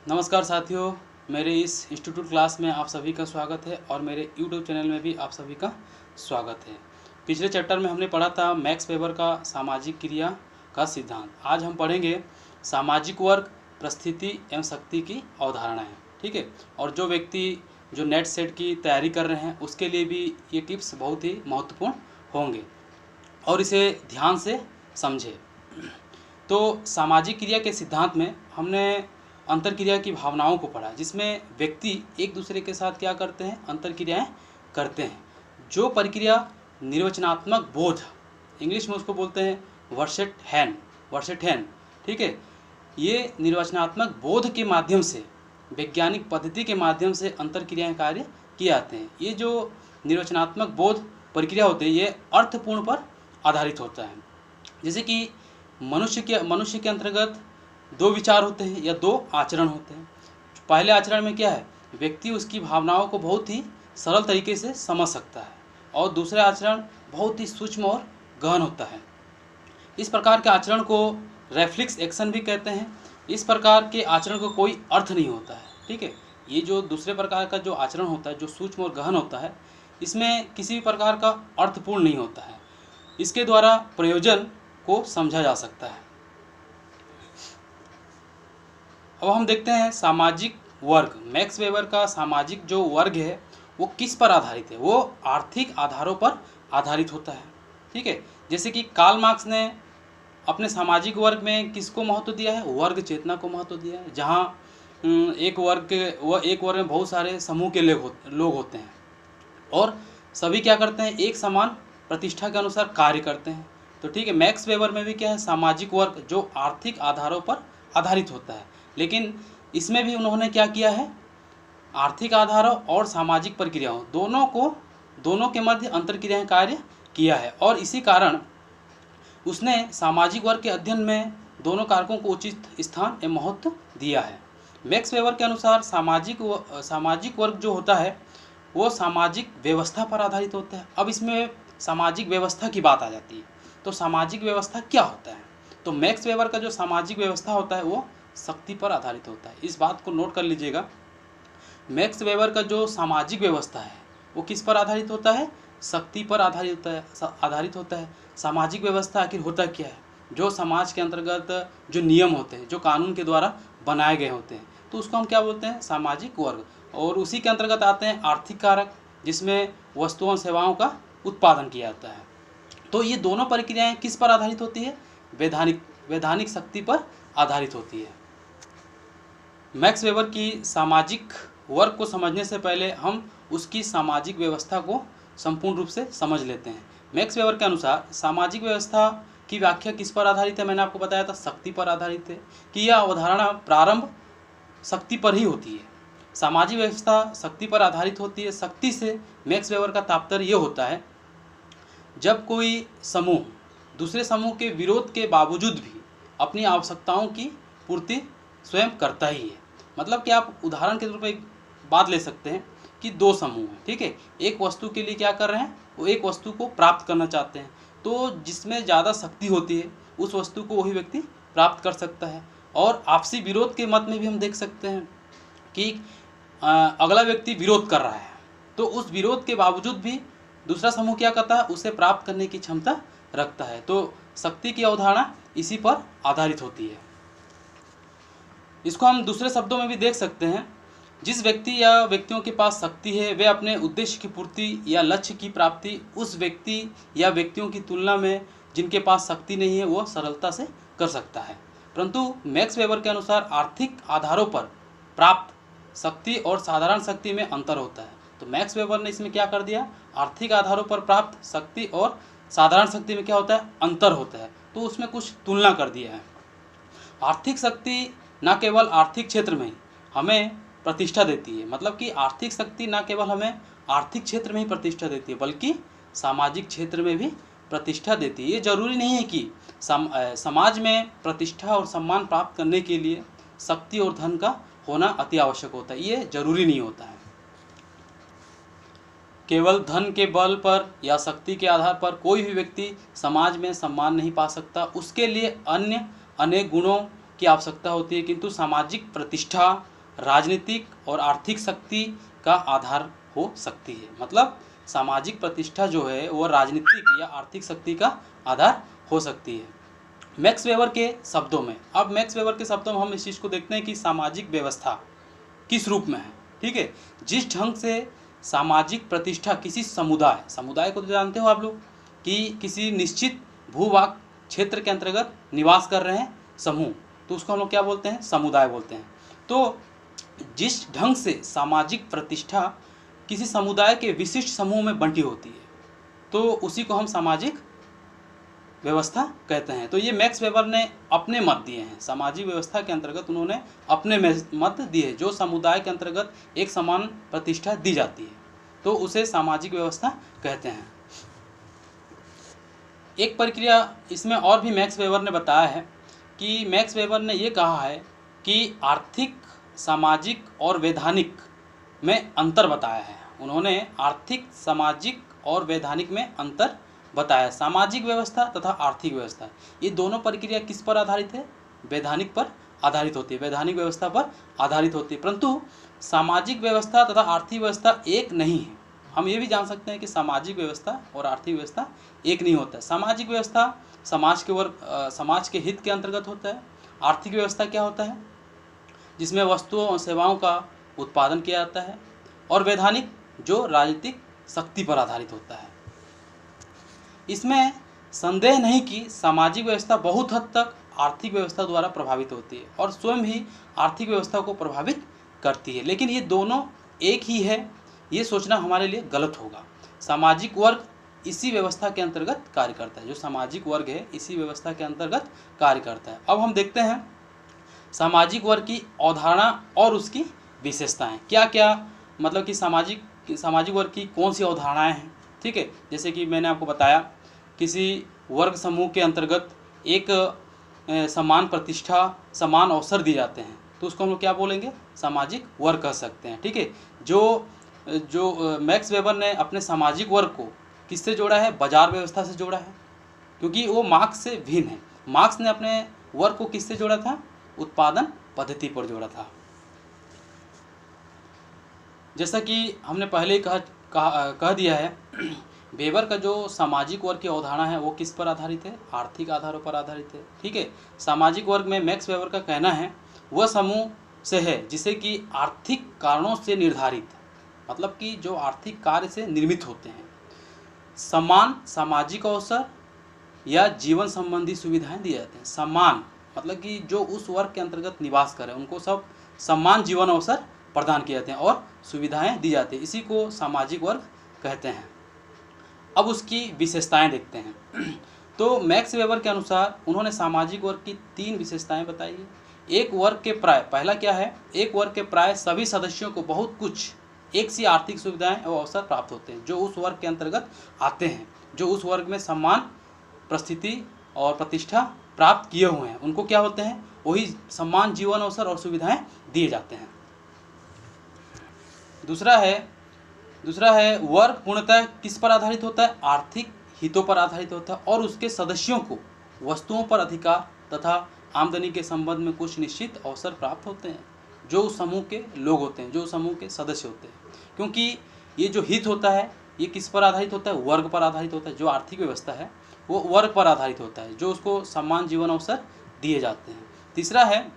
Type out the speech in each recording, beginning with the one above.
नमस्कार साथियों, मेरे इस इंस्टीट्यूट क्लास में आप सभी का स्वागत है और मेरे यूट्यूब चैनल में भी आप सभी का स्वागत है। पिछले चैप्टर में हमने पढ़ा था मैक्स वेबर का सामाजिक क्रिया का सिद्धांत। आज हम पढ़ेंगे सामाजिक वर्ग, परिस्थिति एवं शक्ति की अवधारणाएं। ठीक है, और जो व्यक्ति जो नेट सेट की तैयारी कर रहे हैं उसके लिए भी ये टिप्स बहुत ही महत्वपूर्ण होंगे और इसे ध्यान से समझें। तो सामाजिक क्रिया के सिद्धांत में हमने अंतरक्रिया की भावनाओं को पढ़ा, जिसमें व्यक्ति एक दूसरे के साथ क्या करते हैं, अंतरक्रियाएं करते हैं। जो प्रक्रिया निर्वचनात्मक बोध, इंग्लिश में उसको बोलते हैं वर्सेट हैन। ठीक है, ये निर्वचनात्मक बोध के माध्यम से, वैज्ञानिक पद्धति के माध्यम से अंतरक्रियाएं कार्य किए जाते हैं। ये जो निर्वचनात्मक बोध प्रक्रिया होती है ये अर्थपूर्ण पर आधारित होता है। जैसे कि मनुष्य के अंतर्गत दो विचार होते हैं या दो आचरण होते हैं। पहले आचरण में क्या है, व्यक्ति उसकी भावनाओं को बहुत ही सरल तरीके से समझ सकता है और दूसरा आचरण बहुत ही सूक्ष्म और गहन होता है। इस प्रकार के आचरण को रेफ्लेक्स एक्शन भी कहते हैं। इस प्रकार के आचरण को कोई अर्थ नहीं होता है। ठीक है, ये जो दूसरे प्रकार का जो आचरण होता है, जो सूक्ष्म और गहन होता है, इसमें किसी भी प्रकार का अर्थपूर्ण नहीं होता है। इसके द्वारा प्रयोजन को समझा जा सकता है। अब हम देखते हैं सामाजिक वर्ग। मैक्स वेबर का सामाजिक जो वर्ग है वो किस पर आधारित है, वो आर्थिक आधारों पर आधारित होता है। ठीक है, जैसे कि कार्ल मार्क्स ने अपने सामाजिक वर्ग में किसको महत्व दिया है, वर्ग चेतना को महत्व दिया है। जहाँ एक वर्ग में बहुत सारे समूह के लोग होते हैं और सभी क्या करते हैं, एक समान प्रतिष्ठा के अनुसार कार्य करते हैं। तो ठीक है, मैक्स वेबर में भी क्या है, सामाजिक वर्ग जो आर्थिक आधारों पर आधारित होता है, लेकिन इसमें भी उन्होंने क्या किया है, आर्थिक आधारों और सामाजिक प्रक्रियाओं दोनों के मध्य अंतरक्रियाएं कार्य किया है और इसी कारण उसने सामाजिक वर्ग के अध्ययन में दोनों कारकों को उचित स्थान एवं महत्व दिया है। मैक्स वेबर के अनुसार सामाजिक वर्ग जो होता है वो सामाजिक व्यवस्था पर आधारित होता है। अब इसमें सामाजिक व्यवस्था की बात आ जाती है, तो सामाजिक व्यवस्था क्या होता है, तो मैक्स वेबर का जो सामाजिक व्यवस्था होता है वो शक्ति पर आधारित होता है। इस बात को नोट कर लीजिएगा। मैक्स वेबर का जो सामाजिक व्यवस्था है वो किस पर आधारित होता है, शक्ति पर आधारित होता है। सामाजिक व्यवस्था आखिर होता क्या है, जो समाज के अंतर्गत जो नियम होते हैं, जो कानून के द्वारा बनाए गए होते हैं, तो उसको हम क्या बोलते हैं, सामाजिक वर्ग। और उसी के अंतर्गत आते हैं आर्थिक कारक, जिसमें वस्तुओं और सेवाओं का उत्पादन किया जाता है। तो ये दोनों प्रक्रियाएं किस पर आधारित होती है, वैधानिक शक्ति पर आधारित होती है। मैक्स वेबर की सामाजिक वर्ग को समझने से पहले हम उसकी सामाजिक व्यवस्था को संपूर्ण रूप से समझ लेते हैं। मैक्स वेबर के अनुसार सामाजिक व्यवस्था की व्याख्या किस पर आधारित है, मैंने आपको बताया था शक्ति पर आधारित है, कि यह अवधारणा प्रारंभ शक्ति पर ही होती है। सामाजिक व्यवस्था शक्ति पर आधारित होती है। शक्ति से मैक्स वेबर का तात्पर्य ये होता है, जब कोई समूह दूसरे समूह के विरोध के बावजूद भी अपनी आवश्यकताओं की पूर्ति स्वयं करता ही है। मतलब कि आप उदाहरण के तौर पर एक बात ले सकते हैं कि दो समूह हैं, ठीक है, एक वस्तु के लिए क्या कर रहे हैं, वो एक वस्तु को प्राप्त करना चाहते हैं, तो जिसमें ज़्यादा शक्ति होती है उस वस्तु को वही व्यक्ति प्राप्त कर सकता है। और आपसी विरोध के मत में भी हम देख सकते हैं कि अगला व्यक्ति विरोध कर रहा है, तो उस विरोध के बावजूद भी दूसरा समूह क्या करता है, उसे प्राप्त करने की क्षमता रखता है। तो शक्ति की अवधारणा इसी पर आधारित होती है। इसको हम दूसरे शब्दों में भी देख सकते हैं, जिस व्यक्ति या व्यक्तियों के पास शक्ति है वे अपने उद्देश्य की पूर्ति या लक्ष्य की प्राप्ति उस व्यक्ति या व्यक्तियों की तुलना में जिनके पास शक्ति नहीं है वो सरलता से कर सकता है। परंतु मैक्स वेबर के अनुसार आर्थिक आधारों पर प्राप्त शक्ति और साधारण शक्ति में अंतर होता है। तो मैक्स वेबर ने इसमें क्या कर दिया, आर्थिक आधारों पर प्राप्त शक्ति और साधारण शक्ति में क्या होता है, अंतर होता है, तो उसमें कुछ तुलना कर दिया है। आर्थिक शक्ति न केवल आर्थिक क्षेत्र में हमें प्रतिष्ठा देती है, मतलब कि आर्थिक शक्ति न केवल हमें आर्थिक क्षेत्र में ही प्रतिष्ठा देती है बल्कि सामाजिक क्षेत्र में भी प्रतिष्ठा देती है। ये जरूरी नहीं है कि समाज में प्रतिष्ठा और सम्मान प्राप्त करने के लिए शक्ति और धन का होना अति आवश्यक होता है, ये जरूरी नहीं होता है। केवल धन के बल पर या शक्ति के आधार पर कोई भी व्यक्ति समाज में सम्मान नहीं पा सकता, उसके लिए अन्य अनेक गुणों की आवश्यकता होती है। किंतु सामाजिक प्रतिष्ठा राजनीतिक और आर्थिक शक्ति का आधार हो सकती है। मतलब सामाजिक प्रतिष्ठा जो है वो राजनीतिक या आर्थिक शक्ति का आधार हो सकती है। मैक्स वेबर के शब्दों में, अब मैक्स वेबर के शब्दों में हम इस चीज़ को देखते हैं कि सामाजिक व्यवस्था किस रूप में है। ठीक है, जिस ढंग से सामाजिक प्रतिष्ठा किसी समुदाय को तो जानते हो आप लोग कि किसी निश्चित भूभाग क्षेत्र के अंतर्गत निवास कर रहे हैं समूह, तो उसको हम लोग क्या बोलते हैं, समुदाय बोलते हैं। तो जिस ढंग से सामाजिक प्रतिष्ठा किसी समुदाय के विशिष्ट समूह में बंटी होती है तो उसी को हम सामाजिक व्यवस्था कहते हैं। तो ये मैक्स वेबर ने अपने मत दिए हैं, सामाजिक व्यवस्था के अंतर्गत उन्होंने अपने मत दिए जो समुदाय के अंतर्गत एक समान प्रतिष्ठा दी जाती है तो उसे सामाजिक व्यवस्था कहते हैं। एक प्रक्रिया इसमें और भी मैक्स वेबर ने बताया है कि मैक्स वेबर ने ये कहा है कि आर्थिक, सामाजिक और वैधानिक में अंतर बताया है। उन्होंने आर्थिक, सामाजिक और वैधानिक में अंतर बताया। सामाजिक व्यवस्था तथा आर्थिक व्यवस्था ये दोनों प्रक्रिया किस पर आधारित है, वैधानिक पर आधारित होती है, वैधानिक व्यवस्था पर आधारित होती है। परंतु सामाजिक व्यवस्था तथा आर्थिक व्यवस्था एक नहीं है। हम ये भी जान सकते हैं कि सामाजिक व्यवस्था और आर्थिक व्यवस्था एक नहीं होता है। सामाजिक व्यवस्था समाज के हित के अंतर्गत होता है। आर्थिक व्यवस्था क्या होता है, जिसमें वस्तुओं और सेवाओं का उत्पादन किया जाता है। और वैधानिक जो राजनीतिक शक्ति पर आधारित होता है। इसमें संदेह नहीं कि सामाजिक व्यवस्था बहुत हद तक आर्थिक व्यवस्था द्वारा प्रभावित होती है और स्वयं ही आर्थिक व्यवस्था को प्रभावित करती है, लेकिन ये दोनों एक ही है, ये सोचना हमारे लिए गलत होगा। सामाजिक वर्ग इसी व्यवस्था के अंतर्गत कार्य करता है, जो सामाजिक वर्ग है इसी व्यवस्था के अंतर्गत कार्य करता है। अब हम देखते हैं सामाजिक वर्ग की अवधारणा और उसकी विशेषताएं क्या क्या, मतलब कि सामाजिक वर्ग की कौन सी अवधारणाएं हैं। ठीक है, जैसे कि मैंने आपको बताया किसी वर्ग समूह के अंतर्गत एक समान प्रतिष्ठा, समान अवसर दिए जाते हैं तो उसको हम लोग क्या बोलेंगे, सामाजिक वर्ग कह सकते हैं। ठीक है, जो मैक्स वेबर ने अपने सामाजिक वर्ग को किससे जोड़ा है, बाजार व्यवस्था से जोड़ा है, क्योंकि वो मार्क्स से भिन्न है। मार्क्स ने अपने वर्ग को किससे जोड़ा था, उत्पादन पद्धति पर जोड़ा था। जैसा कि हमने पहले ही कह दिया है, वेबर का जो सामाजिक वर्ग की अवधारणा है वो किस पर आधारित है, आर्थिक आधारों पर आधारित है। ठीक है, सामाजिक वर्ग में मैक्स वेबर का कहना है वह समूह से है जिसे कि आर्थिक कारणों से निर्धारित, मतलब कि जो आर्थिक कार्य से निर्मित होते हैं, समान सामाजिक अवसर या जीवन संबंधी सुविधाएं दी जाते हैं। समान मतलब कि जो उस वर्ग के अंतर्गत निवास करें उनको सब समान जीवन अवसर प्रदान किए जाते हैं और सुविधाएं दी जाती हैं, इसी को सामाजिक वर्ग कहते हैं। अब उसकी विशेषताएं देखते हैं। तो मैक्स वेबर के अनुसार उन्होंने सामाजिक वर्ग की 3 विशेषताएं बताई है। एक वर्ग के प्राय, पहला क्या है, एक वर्ग के प्राय सभी सदस्यों को बहुत कुछ एक सी आर्थिक सुविधाएं और अवसर प्राप्त होते हैं जो उस वर्ग के अंतर्गत आते हैं, जो उस वर्ग में सम्मान, प्रस्थिति और प्रतिष्ठा प्राप्त किए हुए हैं, उनको क्या होते हैं, वही सम्मान, जीवन अवसर और सुविधाएं दिए जाते हैं। दूसरा है वर्ग पूर्णतः किस पर आधारित होता है, आर्थिक हितों पर आधारित होता है और उसके सदस्यों को वस्तुओं पर अधिकार तथा आमदनी के संबंध में कुछ निश्चित अवसर प्राप्त होते हैं जो उस समूह के लोग होते हैं, जो समूह के सदस्य होते हैं। क्योंकि ये जो हित होता है ये किस पर आधारित होता है, वर्ग पर आधारित होता है। जो आर्थिक व्यवस्था है वो वर्ग पर आधारित होता है, जो उसको सम्मान, जीवन अवसर दिए जाते हैं। तीसरा है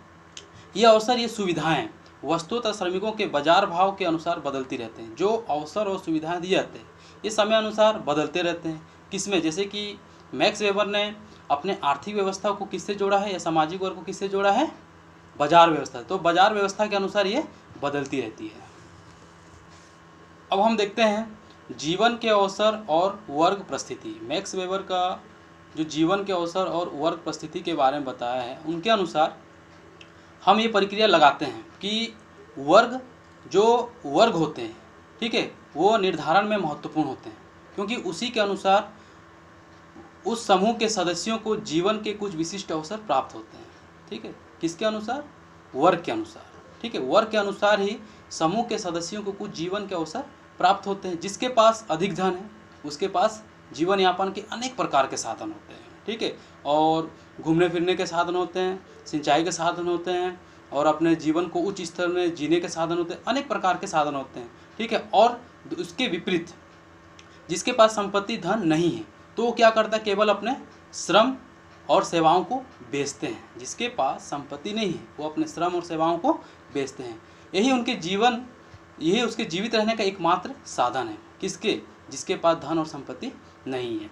ये अवसर, ये सुविधाएं वस्तु तथा श्रमिकों के बाजार भाव के अनुसार बदलती रहते हैं। जो अवसर और सुविधाएं दिए जाते हैं ये समय अनुसार बदलते रहते हैं। किसमें, जैसे कि मैक्स वेबर ने अपने आर्थिक व्यवस्था को किससे जोड़ा है या सामाजिक वर्ग को किससे जोड़ा है, बाजार व्यवस्था। तो बाजार व्यवस्था के अनुसार ये बदलती रहती है। अब हम देखते हैं जीवन के अवसर और वर्ग परिस्थिति। मैक्स वेबर का जो जीवन के अवसर और वर्ग परिस्थिति के बारे में बताया है, उनके अनुसार हम ये प्रक्रिया लगाते हैं कि जो वर्ग होते हैं, ठीक है, वो निर्धारण में महत्वपूर्ण होते हैं क्योंकि उसी के अनुसार उस समूह के सदस्यों को जीवन के कुछ विशिष्ट अवसर प्राप्त होते हैं। ठीक है, किसके अनुसार, वर्ग के अनुसार। ठीक है, वर्ग के अनुसार ही समूह के सदस्यों को कुछ जीवन के अवसर प्राप्त होते हैं। जिसके पास अधिक धन है उसके पास जीवन यापन के अनेक प्रकार के साधन होते हैं। ठीक है, और घूमने फिरने के साधन होते हैं, सिंचाई के साधन होते हैं और अपने जीवन को उच्च स्तर में जीने के साधन होते हैं, अनेक प्रकार के साधन होते हैं, ठीक है। और उसके विपरीत जिसके पास संपत्ति धन नहीं है तो वो क्या करता है, केवल अपने श्रम और सेवाओं को बेचते हैं। जिसके पास संपत्ति नहीं है वो अपने श्रम और सेवाओं को बेचते हैं। यही उसके जीवित रहने का एकमात्र साधन है। किसके? जिसके पास धन और संपत्ति नहीं है।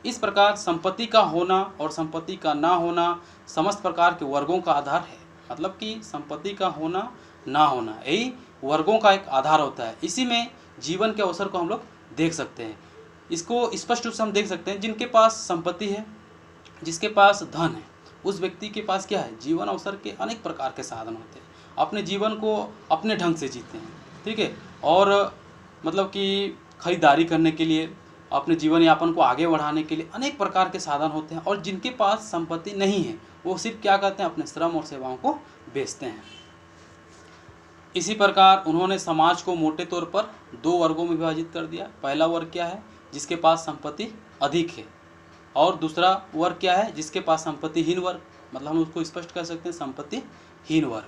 इस प्रकार संपत्ति का होना और संपत्ति का ना होना समस्त प्रकार के वर्गों का आधार है। मतलब कि संपत्ति का होना ना होना यही वर्गों का एक आधार होता है। इसी में जीवन के अवसर को हम लोग देख सकते हैं। इसको स्पष्ट रूप से हम देख सकते हैं, जिनके पास संपत्ति है, जिसके पास धन है, उस व्यक्ति के पास क्या है, जीवन अवसर के अनेक प्रकार के साधन होते हैं। अपने जीवन को अपने ढंग से जीते हैं, ठीक है। और मतलब कि खरीदारी करने के लिए, अपने जीवन यापन को आगे बढ़ाने के लिए अनेक प्रकार के साधन होते हैं। और जिनके पास संपत्ति नहीं है वो सिर्फ क्या करते हैं, अपने श्रम और सेवाओं को बेचते हैं। इसी प्रकार उन्होंने समाज को मोटे तौर पर दो वर्गों में विभाजित कर दिया। पहला वर्ग क्या है, जिसके पास संपत्ति अधिक है, और दूसरा वर्ग क्या है, जिसके पास संपत्तिहीन वर्ग। मतलब हम उसको स्पष्ट कर सकते हैं, संपत्तिहीन वर्ग।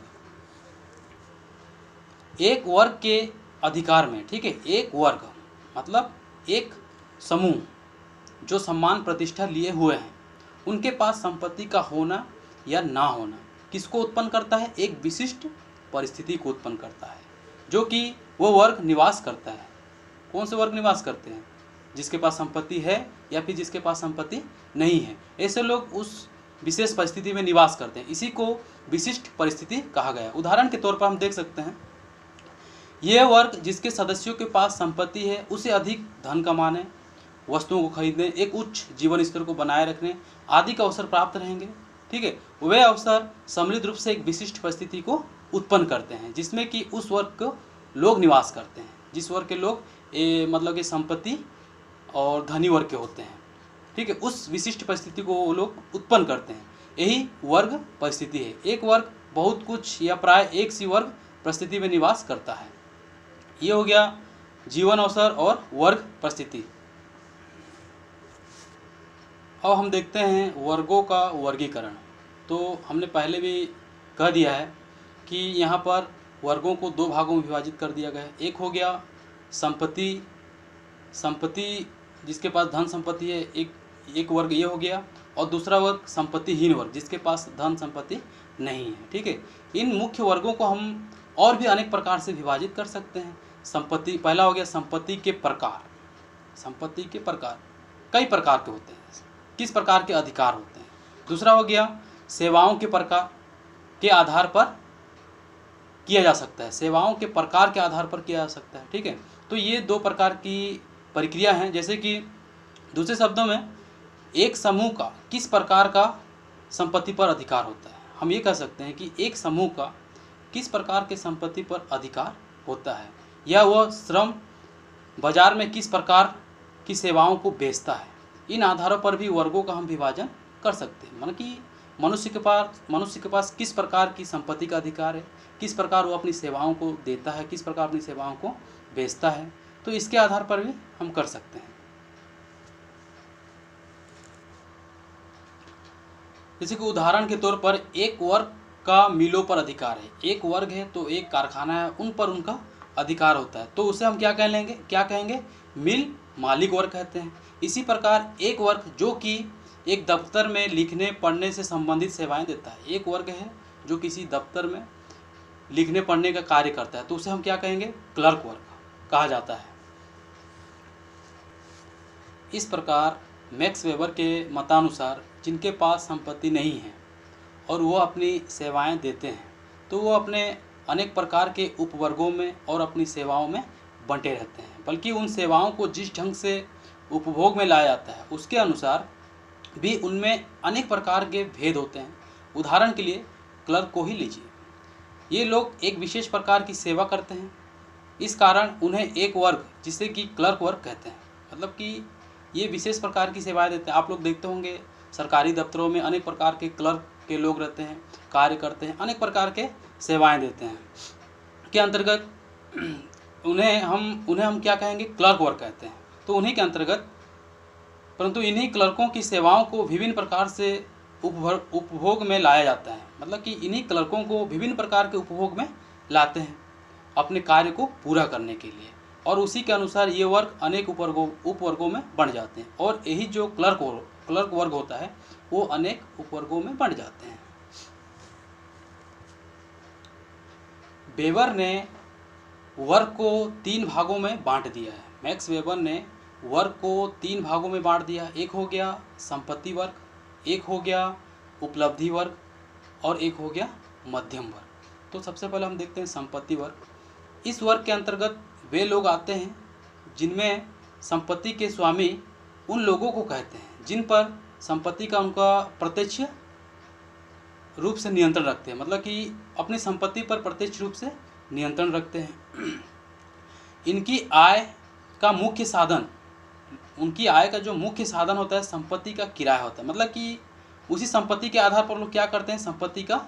एक वर्ग के अधिकार में, ठीक है, एक वर्ग मतलब एक समूह जो सम्मान प्रतिष्ठा लिए हुए हैं, उनके पास संपत्ति का होना या ना होना किसको उत्पन्न करता है, एक विशिष्ट परिस्थिति को उत्पन्न करता है, जो कि वो वर्ग निवास करता है। कौन से वर्ग निवास करते हैं, जिसके पास संपत्ति है या फिर जिसके पास संपत्ति नहीं है। ऐसे लोग उस विशेष परिस्थिति में निवास करते हैं। इसी को विशिष्ट परिस्थिति कहा गया। उदाहरण के तौर पर हम देख सकते हैं, यह वर्ग जिसके सदस्यों के पास संपत्ति है उसे अधिक धन कमाने, वस्तुओं को खरीदने, एक उच्च जीवन स्तर को बनाए रखने आदि का अवसर प्राप्त रहेंगे, ठीक है। वे अवसर सम्मिलित रूप से एक विशिष्ट परिस्थिति को उत्पन्न करते हैं जिसमें कि उस वर्ग को लोग निवास करते हैं, जिस वर्ग के लोग मतलब कि संपत्ति और धनी वर्ग के होते हैं, ठीक है। उस विशिष्ट परिस्थिति को वो लोग उत्पन्न करते हैं, यही वर्ग परिस्थिति है। एक वर्ग बहुत कुछ या प्राय एक सी वर्ग परिस्थिति में निवास करता है। ये हो गया जीवन अवसर और वर्ग परिस्थिति। अब हम देखते हैं वर्गों का वर्गीकरण। तो हमने पहले भी कह दिया है कि यहाँ पर वर्गों को दो भागों में विभाजित कर दिया गया है। एक हो गया संपत्ति जिसके पास धन संपत्ति है, एक वर्ग ये हो गया, और दूसरा वर्ग संपत्तिहीन वर्ग जिसके पास धन संपत्ति नहीं है, ठीक है। इन मुख्य वर्गों को हम और भी अनेक प्रकार से विभाजित कर सकते हैं। संपत्ति, पहला हो गया संपत्ति के प्रकार। संपत्ति के प्रकार कई प्रकार के होते हैं, किस प्रकार के अधिकार होते हैं। दूसरा हो गया सेवाओं के प्रकार के आधार पर किया जा सकता है, सेवाओं के प्रकार के आधार पर किया जा सकता है, ठीक है। तो ये दो प्रकार की प्रक्रिया हैं। जैसे कि दूसरे शब्दों में एक समूह का किस प्रकार का संपत्ति पर अधिकार होता है, हम ये कह सकते हैं कि एक समूह का किस प्रकार के संपत्ति पर अधिकार होता है, या वह श्रम बाजार में किस प्रकार की सेवाओं को बेचता है। इन आधारों पर भी वर्गों का हम विभाजन कर सकते हैं। मतलब कि मनुष्य के पास किस प्रकार की संपत्ति का अधिकार है, किस प्रकार वो अपनी सेवाओं को देता है, किस प्रकार अपनी सेवाओं को बेचता है, तो इसके आधार पर भी हम कर सकते हैं। जैसे कि उदाहरण के तौर पर एक वर्ग का मिलों पर अधिकार है। एक वर्ग है तो एक कारखाना है, उन पर उनका अधिकार होता है, तो उसे हम क्या कहेंगे, मिल मालिक वर्ग कहते हैं। इसी प्रकार एक वर्ग जो कि एक दफ्तर में लिखने पढ़ने से संबंधित सेवाएं देता है, एक वर्ग है जो किसी दफ्तर में लिखने पढ़ने का कार्य करता है, तो उसे हम क्या कहेंगे, क्लर्क वर्ग कहा जाता है। इस प्रकार मैक्स वेबर के मतानुसार जिनके पास संपत्ति नहीं है और वो अपनी सेवाएं देते हैं, तो वो अपने अनेक प्रकार के उपवर्गों में और अपनी सेवाओं में बंटे रहते हैं। बल्कि उन सेवाओं को जिस ढंग से उपभोग में लाया जाता है उसके अनुसार भी उनमें अनेक प्रकार के भेद होते हैं। उदाहरण के लिए क्लर्क को ही लीजिए, ये लोग एक विशेष प्रकार की सेवा करते हैं, इस कारण उन्हें एक वर्ग जिसे कि क्लर्क वर्ग कहते हैं। मतलब कि ये विशेष प्रकार की सेवाएं देते हैं। आप लोग देखते होंगे सरकारी दफ्तरों में अनेक प्रकार के क्लर्क के लोग रहते हैं, कार्य करते हैं, अनेक प्रकार के सेवाएं देते हैं के अंतर्गत उन्हें हम क्या कहेंगे, क्लर्क वर्ग कहते हैं। तो उन्हीं के अंतर्गत, परंतु इन्हीं क्लर्कों की सेवाओं को विभिन्न प्रकार से उपभोग में लाया जाता है। मतलब कि इन्हीं क्लर्कों को विभिन्न प्रकार के उपभोग में लाते हैं अपने कार्य को पूरा करने के लिए, और उसी के अनुसार ये वर्ग अनेक उपवर्गों में बढ़ जाते हैं, और यही जो क्लर्क वर्ग होता है वो अनेक उपवर्गों में बढ़ जाते हैं। वेबर ने वर्ग को 3 भागों में बांट दिया है। मैक्स वेबर ने वर्ग को 3 भागों में बांट दिया। एक हो गया संपत्ति वर्ग, एक हो गया उपलब्धि वर्ग, और एक हो गया मध्यम वर्ग। तो सबसे पहले हम देखते हैं संपत्ति वर्ग। इस वर्ग के अंतर्गत वे लोग आते हैं जिनमें संपत्ति के स्वामी उन लोगों को कहते हैं जिन पर संपत्ति का उनका प्रत्यक्ष रूप से नियंत्रण रखते हैं। मतलब कि अपनी संपत्ति पर प्रत्यक्ष रूप से नियंत्रण रखते हैं। इनकी आय का मुख्य साधन, उनकी आय का जो मुख्य साधन होता है संपत्ति का किराया होता है। मतलब कि उसी संपत्ति के आधार पर लोग क्या करते हैं, संपत्ति का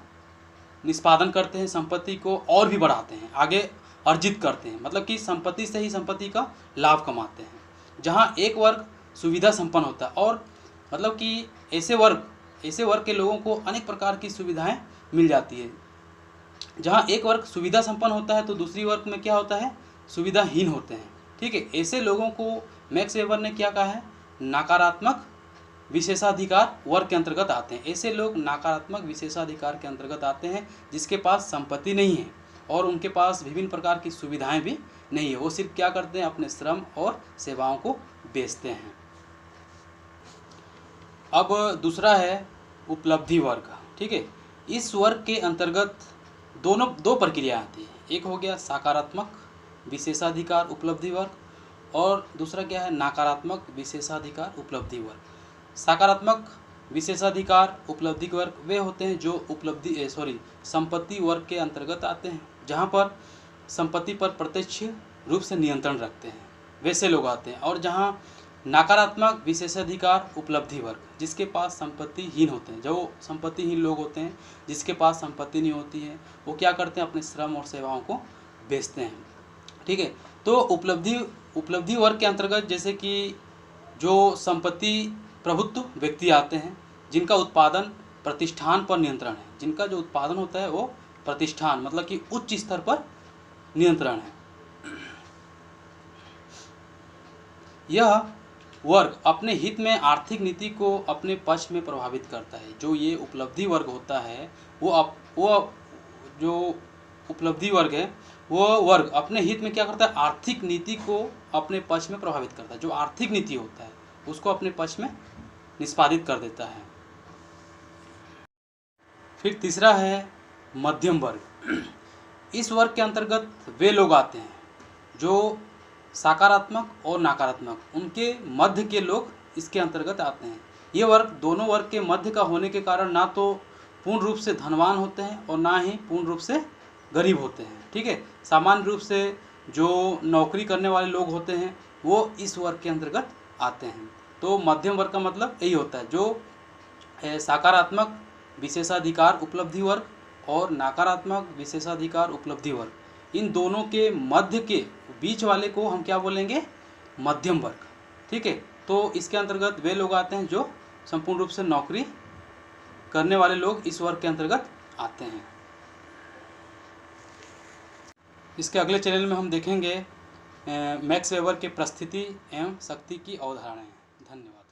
निष्पादन करते हैं, संपत्ति को और भी बढ़ाते हैं, आगे अर्जित करते हैं। मतलब कि संपत्ति से ही संपत्ति का लाभ कमाते हैं। जहाँ एक वर्ग सुविधा संपन्न होता है, और मतलब कि ऐसे वर्ग के लोगों को अनेक प्रकार की सुविधाएं मिल जाती है। जहाँ एक वर्ग सुविधा संपन्न होता है तो दूसरी वर्ग में क्या होता है, सुविधाहीन होते हैं। ठीक है, ऐसे लोगों को मैक्स वेबर ने क्या कहा है, नकारात्मक विशेषाधिकार वर्ग के अंतर्गत आते हैं। ऐसे लोग नकारात्मक विशेषाधिकार के अंतर्गत आते हैं जिसके पास संपत्ति नहीं है और उनके पास विभिन्न प्रकार की सुविधाएं भी नहीं है। वो सिर्फ क्या करते हैं, अपने श्रम और सेवाओं को बेचते हैं। अब दूसरा है उपलब्धि वर्ग। ठीक है, इस वर्ग के अंतर्गत दो प्रक्रिया आती है। एक हो गया सकारात्मक विशेषाधिकार उपलब्धि वर्ग, और दूसरा क्या है, नकारात्मक विशेषाधिकार उपलब्धि वर्ग। सकारात्मक विशेषाधिकार उपलब्धि वर्ग वे होते हैं जो संपत्ति वर्ग के अंतर्गत आते हैं, जहाँ पर संपत्ति पर प्रत्यक्ष रूप से नियंत्रण रखते हैं, वैसे लोग आते हैं। और जहाँ नकारात्मक विशेषाधिकार उपलब्धि वर्ग, जिसके पास संपत्तिहीन होते हैं, जो संपत्तिहीन लोग होते हैं जिसके पास संपत्ति नहीं होती है, वो क्या करते हैं, अपने श्रम और सेवाओं को बेचते हैं। ठीक है, तो उपलब्धि वर्ग के अंतर्गत जैसे कि जो संपत्ति प्रभुत्व व्यक्ति आते हैं जिनका उत्पादन प्रतिष्ठान पर नियंत्रण है, जिनका जो उत्पादन होता है वो प्रतिष्ठान मतलब कि उच्च स्तर पर नियंत्रण है। यह वर्ग अपने हित में आर्थिक नीति को अपने पक्ष में प्रभावित करता है। जो ये उपलब्धि वर्ग होता है वो जो उपलब्धि वर्ग है वो वर्ग अपने हित में क्या करता है, आर्थिक नीति को अपने पक्ष में प्रभावित करता है। जो आर्थिक नीति होता है उसको अपने पक्ष में निष्पादित कर देता है। फिर तीसरा है मध्यम वर्ग। इस वर्ग के अंतर्गत वे लोग आते हैं जो सकारात्मक और नकारात्मक उनके मध्य के लोग इसके अंतर्गत आते हैं। ये वर्ग दोनों वर्ग के मध्य का होने के कारण ना तो पूर्ण रूप से धनवान होते हैं और ना ही पूर्ण रूप से गरीब होते हैं। ठीक है, सामान्य रूप से जो नौकरी करने वाले लोग होते हैं वो इस वर्ग के अंतर्गत आते हैं। तो मध्यम वर्ग का मतलब यही होता है, जो सकारात्मक विशेषाधिकार उपलब्धि वर्ग और नकारात्मक विशेषाधिकार उपलब्धि वर्ग, इन दोनों के मध्य के बीच वाले को हम क्या बोलेंगे, मध्यम वर्ग। ठीक है, तो इसके अंतर्गत वे लोग आते हैं जो संपूर्ण रूप से नौकरी करने वाले लोग इस वर्ग के अंतर्गत आते हैं। इसके अगले चैनल में हम देखेंगे मैक्स वेबर के परिस्थिति एवं शक्ति की अवधारणाएं। धन्यवाद।